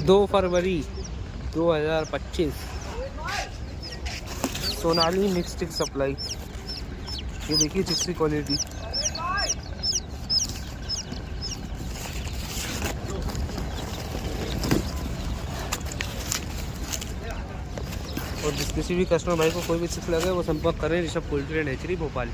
2 फरवरी 2025 Sonali mix stick supply. ये देखिए chicks की क्वालिटी। और जिस किसी भी कस्टमर भाई को कोई भी चिक्स लगे वो संपर्क करें Rishabh poultry and hatchery Bhopal.